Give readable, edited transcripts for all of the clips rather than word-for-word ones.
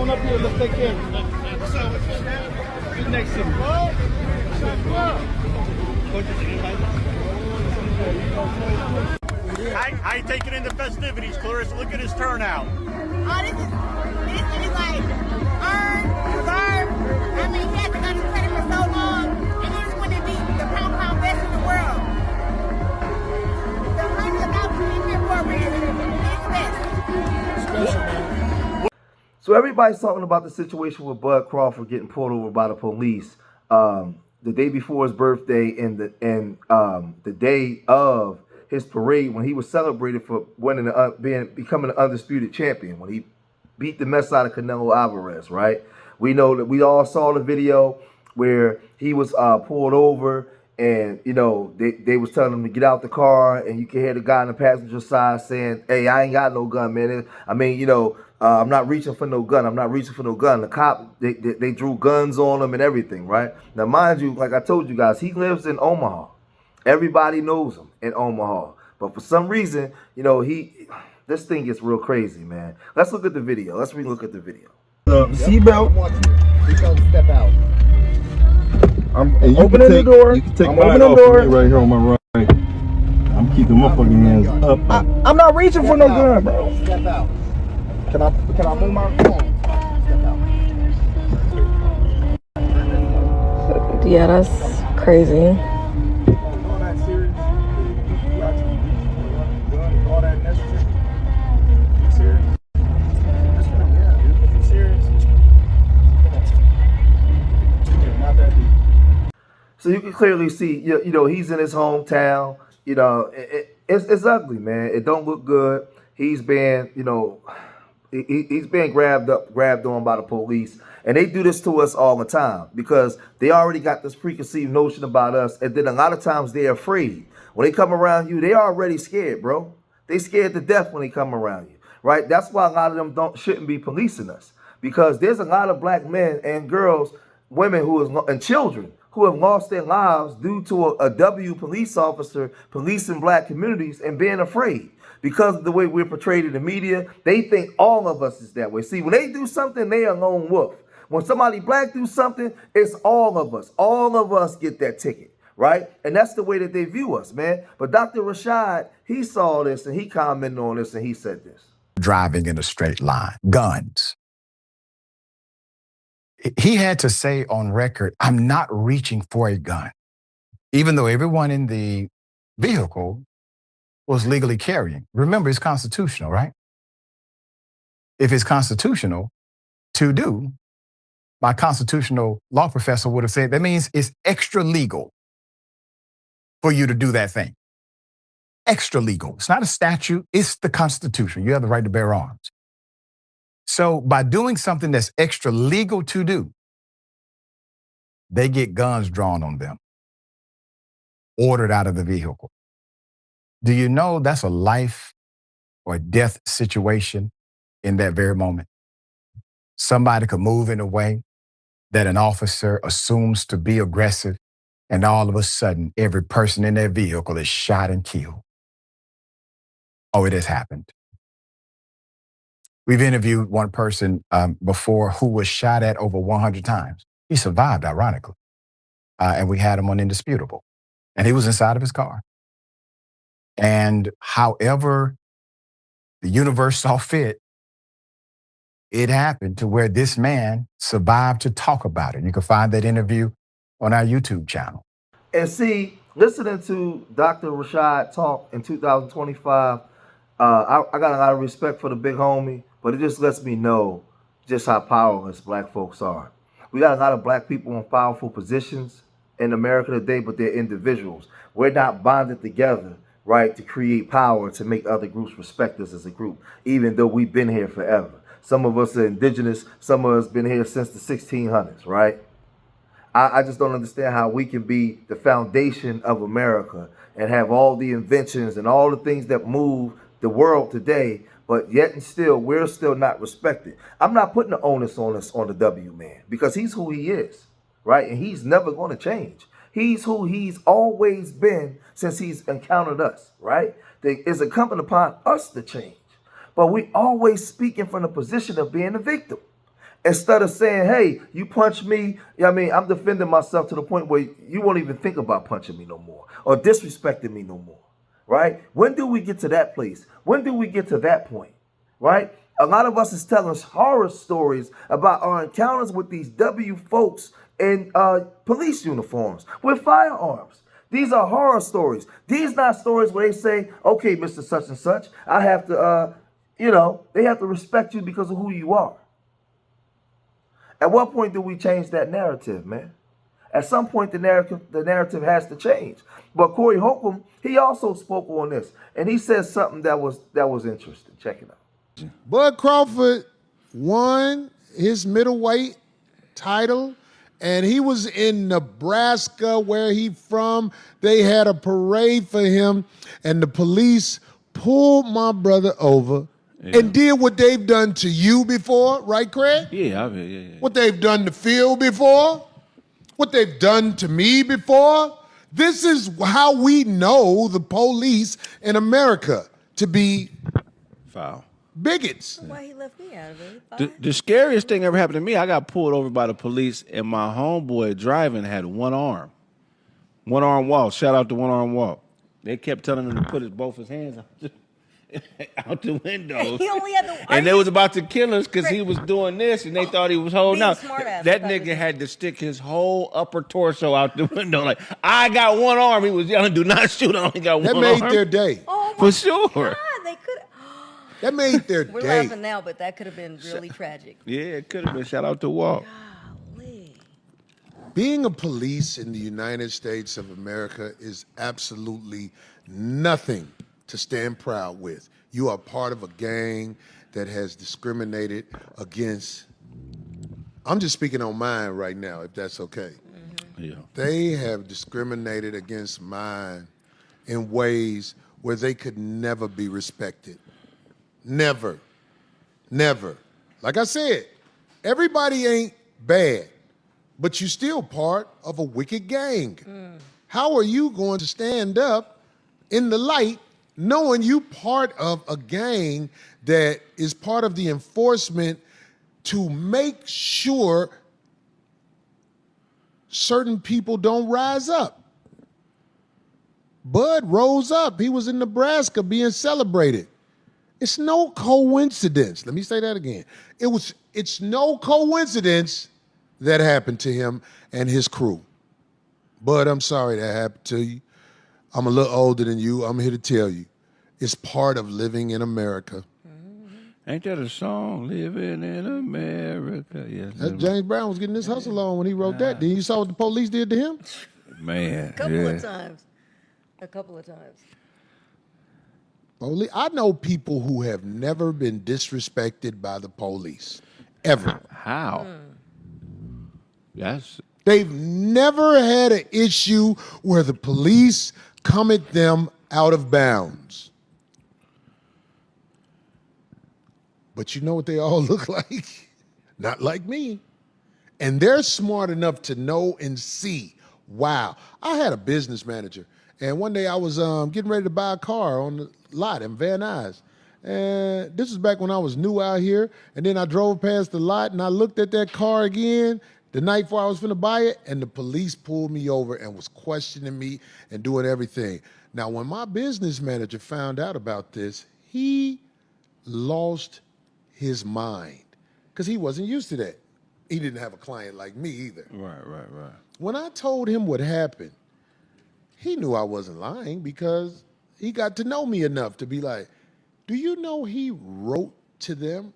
on up here. Let's take care of it. Sit next to me. I take it in the festivities, Clarissa. Look at his turnout. Oh, this is like earned, deserved. I mean, he had to go to credit for so long, and he just wanted to be the pound best in the world. The hundreds of thousands in here for a reason. It's best. Special, man. So everybody's talking about the situation with Bud Crawford getting pulled over by the police the day before his birthday and the day of his parade when he was celebrated for winning becoming an undisputed champion when he beat the mess out of Canelo Alvarez, right? We know that we all saw the video where he was pulled over and, you know, they was telling him to get out the car, and you can hear the guy on the passenger side saying, hey, I ain't got no gun, man. I mean, you know, I'm not reaching for no gun. I'm not reaching for no gun. The cop, they drew guns on him and everything, right? Now, mind you, like I told you guys, he lives in Omaha. Everybody knows him in Omaha. But for some reason, you know, this thing gets real crazy, man. Let's look at the video. Let's re-look at the video. Seatbelt. He told to step out. I'm opening the door. You can take I'm mine opening off the door. of me right here on my right. I'm keeping my fucking hands up. I'm not reaching for no gun, bro. Step out. Can I move my phone? Step out. Yeah, that's crazy. All that serious? All that necessary? Serious? Yeah, serious? Not that deep. So you can clearly see, you know, he's in his hometown. You know, it's ugly, man. It don't look good. He's been, you know, he's being grabbed on by the police. And they do this to us all the time because they already got this preconceived notion about us. And then a lot of times they're afraid. When they come around you, they already scared, bro. They scared to death when they come around you, right? That's why a lot of them shouldn't be policing us, because there's a lot of black men and girls, women and children who have lost their lives due to a W police officer policing black communities and being afraid. Because of the way we're portrayed in the media, they think all of us is that way. See, when they do something, they are a lone wolf. When somebody black do something, it's all of us. All of us get that ticket, right? And that's the way that they view us, man. But Dr. Rashad, he saw this and he commented on this and he said this. Driving in a straight line, guns. He had to say on record, I'm not reaching for a gun, even though everyone in the vehicle was legally carrying. Remember, it's constitutional, right? If it's constitutional to do, my constitutional law professor would have said that means it's extra legal for you to do that thing. Extra legal. It's not a statute, it's the Constitution. You have the right to bear arms. So by doing something that's extra legal to do, they get guns drawn on them, ordered out of the vehicle. Do you know that's a life or death situation in that very moment? Somebody could move in a way that an officer assumes to be aggressive, and all of a sudden, every person in their vehicle is shot and killed. Oh, it has happened. We've interviewed one person before who was shot at over 100 times. He survived, ironically. And we had him on Indisputable. And he was inside of his car. And however the universe saw fit, it happened to where this man survived to talk about it. You can find that interview on our YouTube channel. And see, listening to Dr. Rashad talk in 2025, I got a lot of respect for the big homie, but it just lets me know just how powerless black folks are. We got a lot of black people in powerful positions in America today, but they're individuals. We're not bonded together, right, to create power, to make other groups respect us as a group, even though we've been here forever. Some of us are indigenous. Some of us been here since the 1600s, right? I just don't understand how we can be the foundation of America and have all the inventions and all the things that move the world today, but yet and still, we're still not respected. I'm not putting the onus on us, on the W man, because he's who he is, right? And he's never going to change. He's who he's always been since he's encountered us, right? It's incumbent upon us to change. But we always speaking from the position of being a victim. Instead of saying, hey, you punch me, I mean, I'm defending myself to the point where you won't even think about punching me no more or disrespecting me no more, right? When do we get to that place? When do we get to that point, right? A lot of us is telling us horror stories about our encounters with these W folks in police uniforms with firearms. These are horror stories. These not stories where they say, okay, Mr. Such and Such, I have to, they have to respect you because of who you are. At what point do we change that narrative, man? At some point, the narrative has to change. But Corey Holcomb, he also spoke on this, and he said something that was interesting. Check it out. Bud Crawford won his middleweight title, and he was in Nebraska, where he from. They had a parade for him, and the police pulled my brother over. Yeah. And did what they've done to you before, right, Craig? Yeah. What they've done to Phil before, what they've done to me before. This is how we know the police in America to be foul bigots. Why he left me out of it? The scariest thing ever happened to me, I got pulled over by the police, and my homeboy driving had one arm. One arm Walt. Shout out to One Arm Walt. They kept telling him to put both his hands out the window. He only had the. And they was about to kill us because he was doing this, and they thought he was holding out. That nigga had to stick his whole upper torso out the window. Like, I got one arm. He was yelling, "Do not shoot! I only got one arm." That made their day. Oh for sure. God, they could. That made their We're day. laughing now, but that could have been really tragic. Yeah, it could have been. Shout out to Walt. Golly. Being a police in the United States of America is absolutely nothing to stand proud with. You are part of a gang that has discriminated against, I'm just speaking on mine right now, if that's okay. Mm-hmm. Yeah. They have discriminated against mine in ways where they could never be respected. Never. Never. Like I said, everybody ain't bad, but you're still part of a wicked gang. How are you going to stand up in the light knowing you part of a gang that is part of the enforcement to make sure certain people don't rise up? Bud rose up. He was in Nebraska being celebrated. It's no coincidence. Let me say that again. It's no coincidence that happened to him and his crew. Bud, I'm sorry that happened to you. I'm a little older than you. I'm here to tell you. It's part of living in America. Ain't that a song? Living in America. Yes. James Brown was getting his hustle on when he wrote that. Then you saw what the police did to him? Man. A couple of times. A couple of times. I know people who have never been disrespected by the police. Ever. How? Yes. They've never had an issue where the police come at them out of bounds. But you know what they all look like? Not like me. And they're smart enough to know and see. Wow. I had a business manager, and one day I was getting ready to buy a car on the lot in Van Nuys. And this was back when I was new out here. And then I drove past the lot, and I looked at that car again the night before I was finna buy it, and the police pulled me over and was questioning me and doing everything. Now, when my business manager found out about this, he lost his mind because he wasn't used to that. He didn't have a client like me either. Right. When I told him what happened, he knew I wasn't lying because he got to know me enough to be like, do you know he wrote to them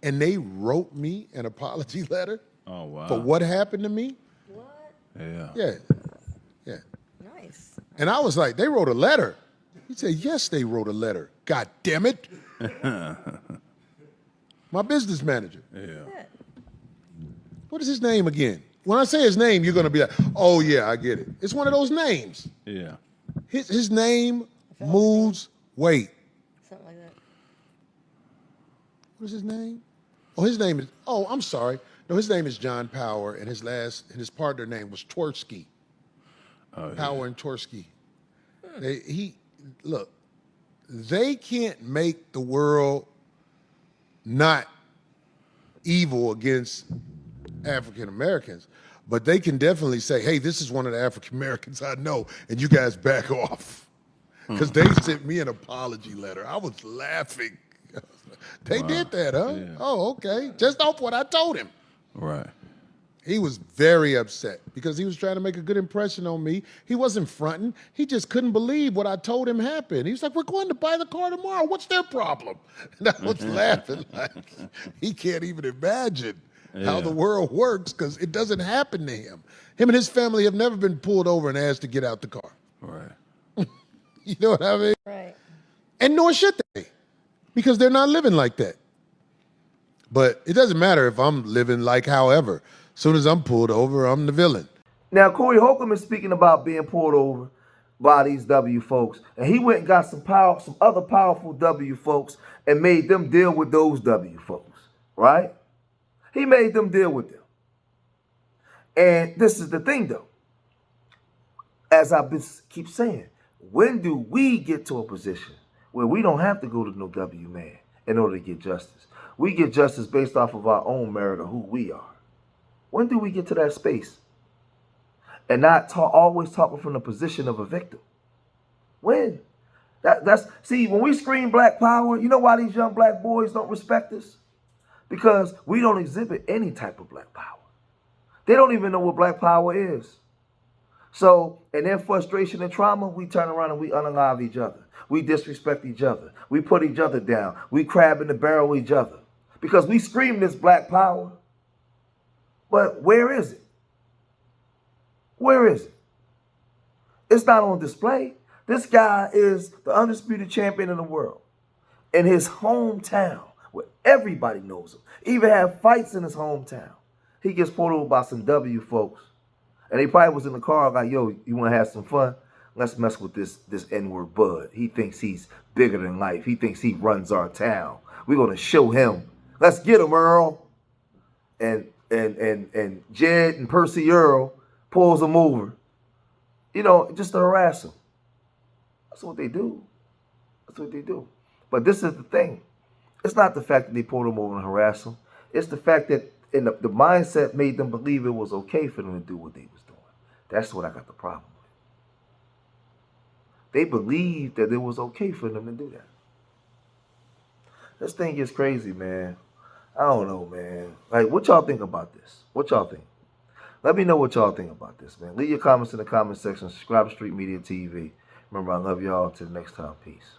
and they wrote me an apology letter? Oh, wow. For what happened to me? What? Yeah. Yeah. Nice. And I was like, they wrote a letter. He said, yes, they wrote a letter. God damn it. My business manager. Yeah. What is his name again? When I say his name, you're going to be like, oh, yeah, I get it. It's one of those names. Yeah. His name moves weight. Something like that. What is his name? I'm sorry. No, his name is John Power, and his partner name was Tversky. Power and Tversky. They can't make the world not evil against African Americans, but they can definitely say, hey, this is one of the African Americans I know, and you guys back off. Because they sent me an apology letter. I was laughing. They did that, huh? Yeah. Oh, okay. Just off what I told him. Right. He was very upset because he was trying to make a good impression on me. He wasn't fronting. He just couldn't believe what I told him happened. He was like, we're going to buy the car tomorrow. What's their problem? And I was laughing like he can't even imagine how the world works because it doesn't happen to him. Him and his family have never been pulled over and asked to get out the car. Right. You know what I mean? Right. And nor should they because they're not living like that. But it doesn't matter if I'm living like however. As soon as I'm pulled over, I'm the villain. Now, Corey Holcomb is speaking about being pulled over by these W folks. And he went and got some other powerful W folks and made them deal with those W folks, right? He made them deal with them. And this is the thing, though. As I keep saying, when do we get to a position where we don't have to go to no W man in order to get justice? We get justice based off of our own merit of who we are. When do we get to that space? And not always talking from the position of a victim. When? See, when we scream black power, you know why these young black boys don't respect us? Because we don't exhibit any type of black power. They don't even know what black power is. So, in their frustration and trauma, we turn around and we unalive each other. We disrespect each other. We put each other down. We crab in the barrel each other. Because we scream this black power. But where is it? Where is it? It's not on display. This guy is the undisputed champion in the world. In his hometown, where everybody knows him. Even have fights in his hometown. He gets pulled over by some W folks. And they probably was in the car like, yo, you want to have some fun? Let's mess with this N-word Bud. He thinks he's bigger than life. He thinks he runs our town. We're going to show him. Let's get him, Earl. And Jed and Percy Earl pulls him over, just to harass him. That's what they do. That's what they do. But this is the thing. It's not the fact that they pulled him over and harassed him. It's the fact that the mindset made them believe it was okay for them to do what they was doing. That's what I got the problem with. They believed that it was okay for them to do that. This thing is crazy, man. I don't know, man. Like, what y'all think about this? What y'all think? Let me know what y'all think about this, man. Leave your comments in the comment section. Subscribe to Street Media TV. Remember, I love y'all. Till next time. Peace.